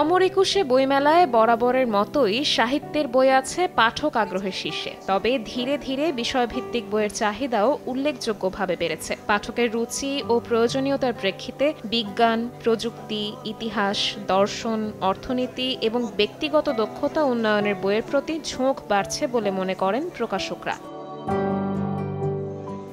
অমর একুশে বইমেলায় বরাবরের মতোই সাহিত্যের বই আছে পাঠক আগ্রহের শীর্ষে। তবে ধীরে ধীরে বিষয়ভিত্তিক বইয়ের চাহিদাও উল্লেখযোগ্যভাবে বেড়েছে। পাঠকের রুচি ও প্রয়োজনীয়তার প্রেক্ষিতে বিজ্ঞান, প্রযুক্তি, ইতিহাস, দর্শন, অর্থনীতি এবং ব্যক্তিগত দক্ষতা উন্নয়নের বইয়ের প্রতি ঝোঁক বাড়ছে বলে মনে করেন প্রকাশকরা।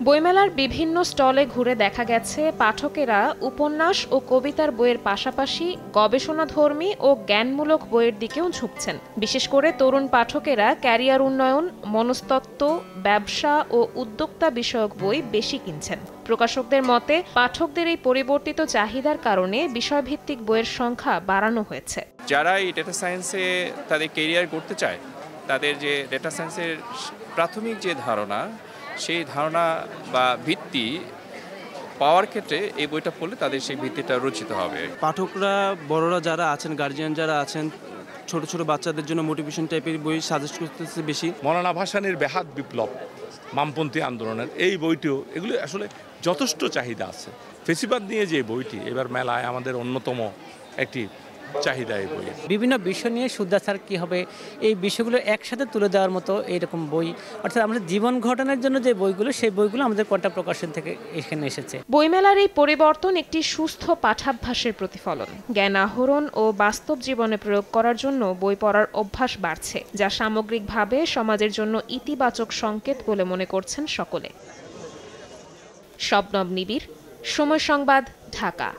বইমেলার বিভিন্ন স্টলে ঘুরে দেখা গেছে পাঠকেরা উপন্যাস ও কবিতার বইয়ের পাশাপাশি গবেষণাধর্মী ও জ্ঞানমূলক বইয়ের দিকেও ঝুঁকছেন। বিশেষ করে তরুণ পাঠকেরা ক্যারিয়ার উন্নয়ন, মনস্তত্ত্ব, ব্যবসা ও উদ্যোক্তা বিষয়ক বই বেশি কিনছেন। প্রকাশকদের মতে পাঠকদের এই পরিবর্তিত চাহিদার কারণে বিষয়ভিত্তিক বইয়ের সংখ্যা বাড়ানো হয়েছে। যারা এই ডেটা সায়েন্সে তাদের ক্যারিয়ার করতে চায়, তাদের যে ডেটা সায়েন্সের প্রাথমিক যে ধারণা, সেই ধারণা বা ভিত্তি পাওয়ার ক্ষেত্রে এই বইটা পড়লে তাদের সেই ভিত্তিটা রচিত হবে। পাঠকরা, বড়রা যারা আছেন, গার্জিয়ান যারা আছেন, ছোট ছোট বাচ্চাদের জন্য মোটিভেশন টাইপের বই সাজেস্ট করতেছে বেশি। মৌলানা ভাসানীর বেহাত বিপ্লব, বামপন্থী আন্দোলনের এই বইটিও, এগুলো আসলে যথেষ্ট চাহিদা আছে। ফেসিবাদ নিয়ে যে বইটি এবার মেলায় আমাদের অন্যতম একটি চাহিদা। এই বই বিভিন্ন বিষয় নিয়ে শুদ্ধাচার কী হবে, এই বিষয়গুলো একসাথে তুলে দেওয়ার মতো এইরকম বই, অর্থাৎ আমাদের জীবন ঘটনার জন্য যে বইগুলো, সেই বইগুলো আমাদের কণ্ঠা প্রকাশন থেকে এখানে এসেছে। বইমেলার এই পরিবর্তন একটি সুস্থ পাঠাভ্যাসের প্রতিফলন। জ্ঞান আহরণ ও বাস্তব জীবনে প্রয়োগ করার জন্য বই পড়ার অভ্যাস বাড়ছে, যা সামগ্রিকভাবে সমাজের জন্য ইতিবাচক সংকেত বলে মনে করছেন সকলে। শবনম নিবিড়, সময় সংবাদ, ঢাকা।